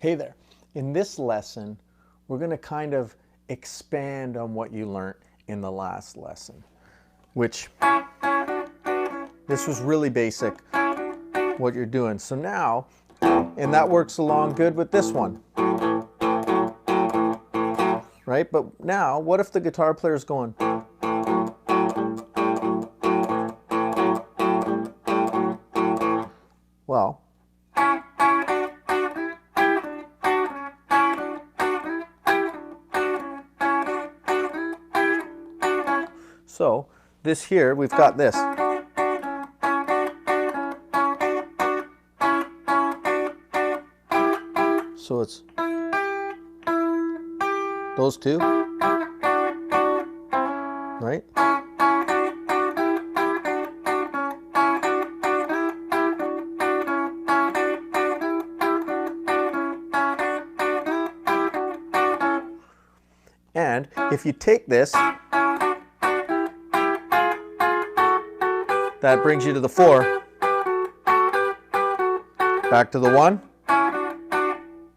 Hey there. In this lesson, we're going to kind of expand on what you learned in the last lesson, which this was really basic, what you're doing. So now, and that works along good with this one, right? But now, what if the guitar player's going, well, so this here, we've got this. So it's those two, right? And if you take this, that brings you to the 4, back to the 1,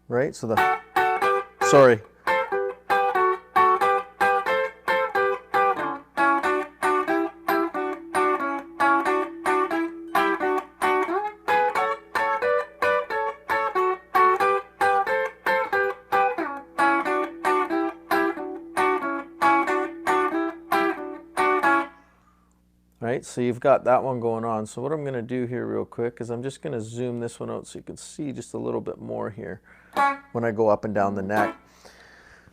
right? So the, sorry. Right, so you've got that one going on. So what I'm going to do here real quick is I'm just going to zoom this one out so you can see just a little bit more here when I go up and down the neck.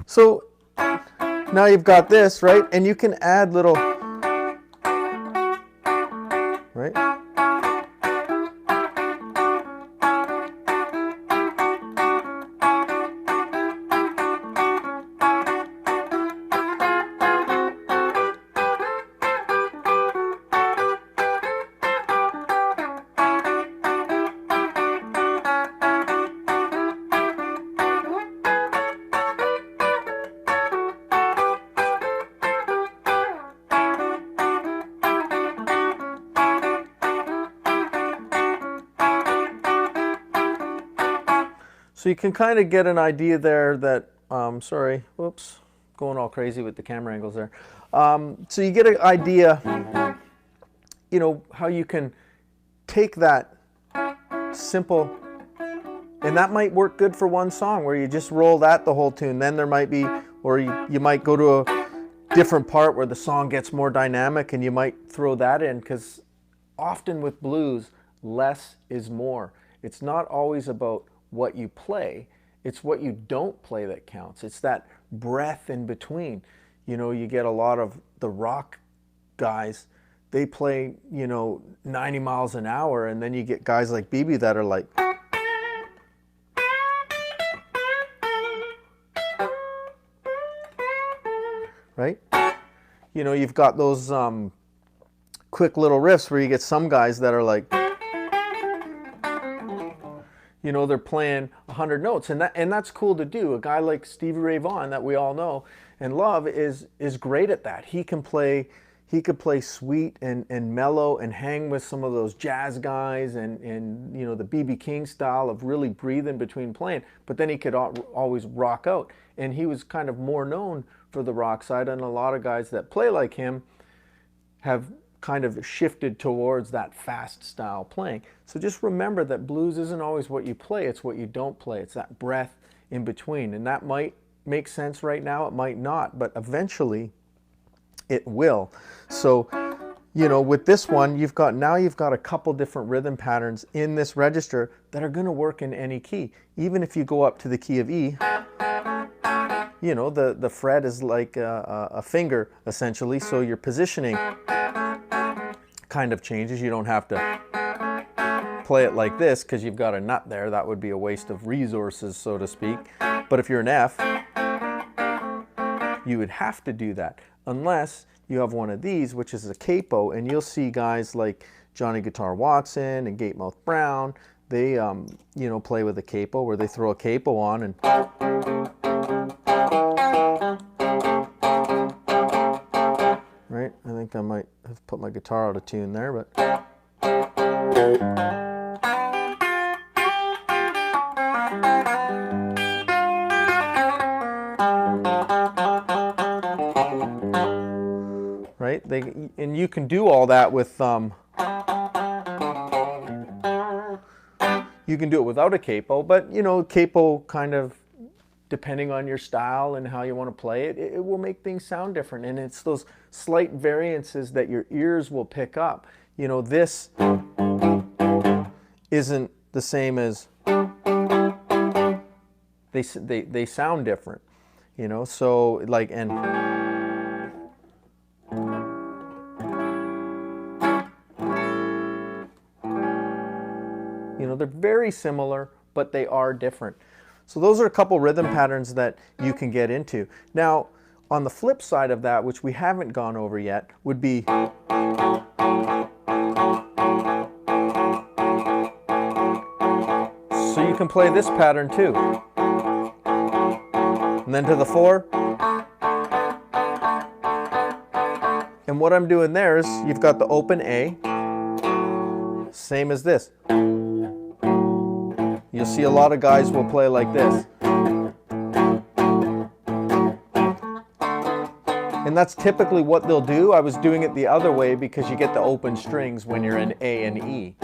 So now you've got this, right? And you can add little, right? So you can kind of get an idea there that, sorry, whoops, going all crazy with the camera angles there. So you get an idea, you know, how you can take that simple, and that might work good for one song where you just roll that the whole tune. Then there might be, or you might go to a different part where the song gets more dynamic and you might throw that in, because often with blues, less is more. It's not always about what you play, it's what you don't play that counts. It's that breath in between. You know, you get a lot of the rock guys, they play, you know, 90 miles an hour, and then you get guys like BB that are like, right? You know, you've got those quick little riffs where you get some guys that are like, you know, they're playing 100 notes, and that's cool to do. A guy like Stevie Ray Vaughan that we all know and love is great at that. He could play sweet and mellow and hang with some of those jazz guys and you know, the BB King style of really breathing between playing, but then he could always rock out. And he was kind of more known for the rock side, and a lot of guys that play like him have kind of shifted towards that fast style playing. So just remember that blues isn't always what you play, it's what you don't play. It's that breath in between. And that might make sense right now, it might not, but eventually it will. So, you know, with this one, you've got a couple different rhythm patterns in this register that are going to work in any key. Even if you go up to the key of E, you know, the fret is like a finger essentially, so your positioning kind of changes. You don't have to play it like this because you've got a nut there. That would be a waste of resources, so to speak. But if you're an F, you would have to do that unless you have one of these, which is a capo. And you'll see guys like Johnny Guitar Watson and Gatemouth Brown, they you know, play with a capo where they throw a capo on and right. I think I might have put my guitar out of tune there, but and you can do all that with you can do it without a capo, but you know, capo kind of, depending on your style and how you want to play it, it will make things sound different. And it's those slight variances that your ears will pick up. You know, this isn't the same as, they sound different, you know, so like, and you know, they're very similar, but they are different. So those are a couple rhythm patterns that you can get into. Now, on the flip side of that, which we haven't gone over yet, would be so you can play this pattern too. And then to the 4. And what I'm doing there is, you've got the open A, same as this. You'll see a lot of guys will play like this. And that's typically what they'll do. I was doing it the other way because you get the open strings when you're in A and E.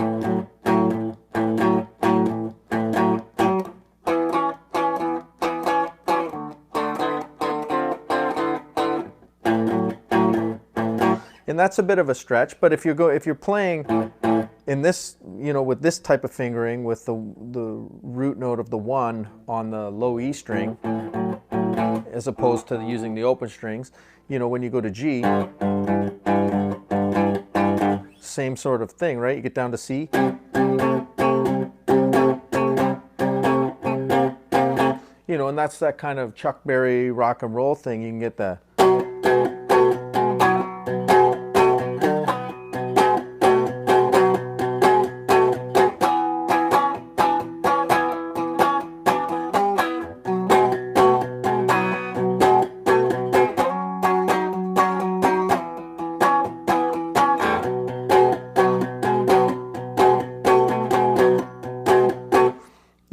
And that's a bit of a stretch, but if you're playing in this, you know, with this type of fingering, with the root note of the 1 on the low E string, as opposed to using the open strings, you know, when you go to G, same sort of thing, right? You get down to C. You know, and that's that kind of Chuck Berry rock and roll thing. You can get the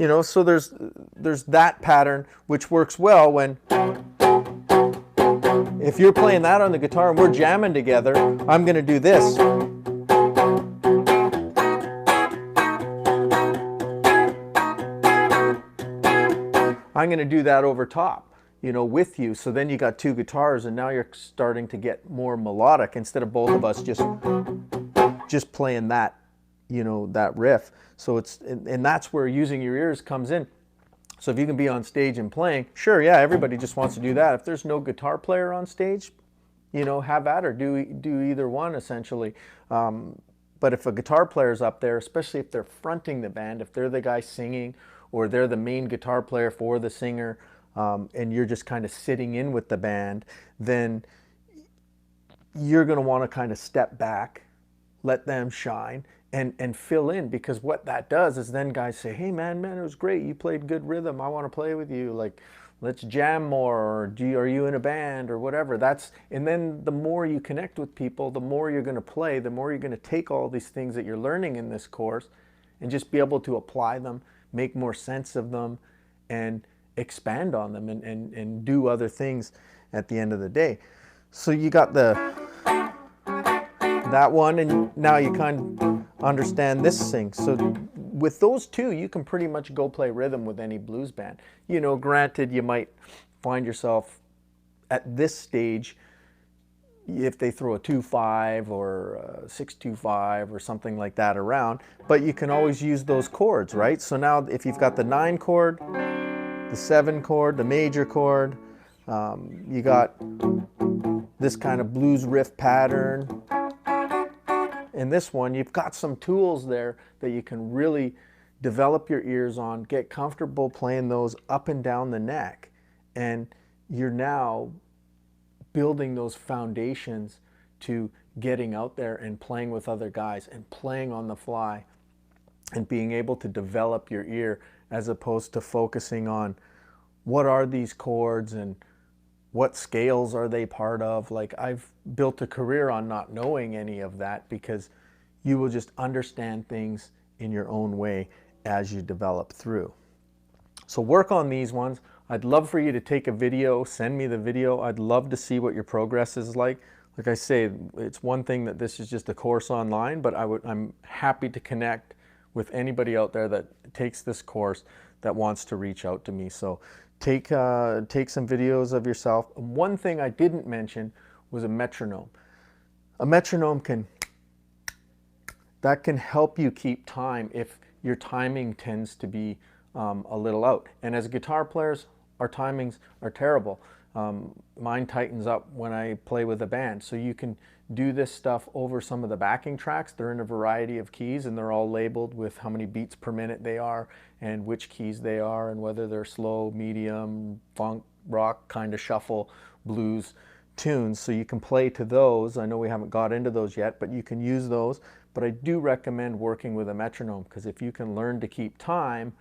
you know, so there's that pattern which works well when, if you're playing that on the guitar and we're jamming together, I'm going to do this. I'm going to do that over top, you know, with you. So then you got 2 guitars and now you're starting to get more melodic instead of both of us just playing that, you know, that riff. So it's, and that's where using your ears comes in. So if you can be on stage and playing, sure, yeah, everybody just wants to do that. If there's no guitar player on stage, you know, have at her, do either one essentially. But if a guitar player's up there, especially if they're fronting the band, if they're the guy singing or they're the main guitar player for the singer, and you're just kind of sitting in with the band, then you're going to want to kind of step back, let them shine, and fill in, because what that does is then guys say, hey man, it was great, you played good rhythm, I want to play with you, like let's jam more, or are you in a band or whatever. And then the more you connect with people, the more you're going to play, the more you're going to take all these things that you're learning in this course and just be able to apply them, make more sense of them, and expand on them, and do other things at the end of the day. So you got that one, and now you kind of understand this thing. So with those 2, you can pretty much go play rhythm with any blues band. You know, granted, you might find yourself at this stage, if they throw a 2-5 or a 6-2-5 or something like that around, but you can always use those chords, right? So now if you've got the 9 chord, the 7 chord, the major chord, you got this kind of blues riff pattern. In this one, you've got some tools there that you can really develop your ears on, get comfortable playing those up and down the neck, and you're now building those foundations to getting out there and playing with other guys and playing on the fly and being able to develop your ear, as opposed to focusing on what are these chords and what scales are they part of. Like, I've built a career on not knowing any of that, because you will just understand things in your own way as you develop through. So work on these ones. I'd love for you to take a video, send me the video. I'd love to see what your progress is like. like I say, it's one thing that this is just a course online, but I'm happy to connect with anybody out there that takes this course that wants to reach out to me. So take some videos of yourself. One thing I didn't mention was a metronome. A metronome can help you keep time if your timing tends to be a little out. And as guitar players, our timings are terrible. Mine tightens up when I play with a band. So you can do this stuff over some of the backing tracks. They're in a variety of keys and they're all labeled with how many beats per minute they are and which keys they are and whether they're slow, medium, funk, rock, kind of shuffle, blues tunes. So you can play to those. I know we haven't got into those yet, but you can use those. But I do recommend working with a metronome because if you can learn to keep time,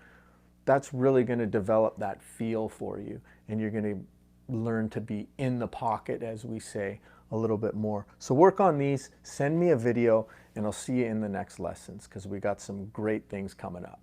that's really going to develop that feel for you and you're going to learn to be in the pocket, as we say, a little bit more. So work on these, send me a video, and I'll see you in the next lessons because we got some great things coming up.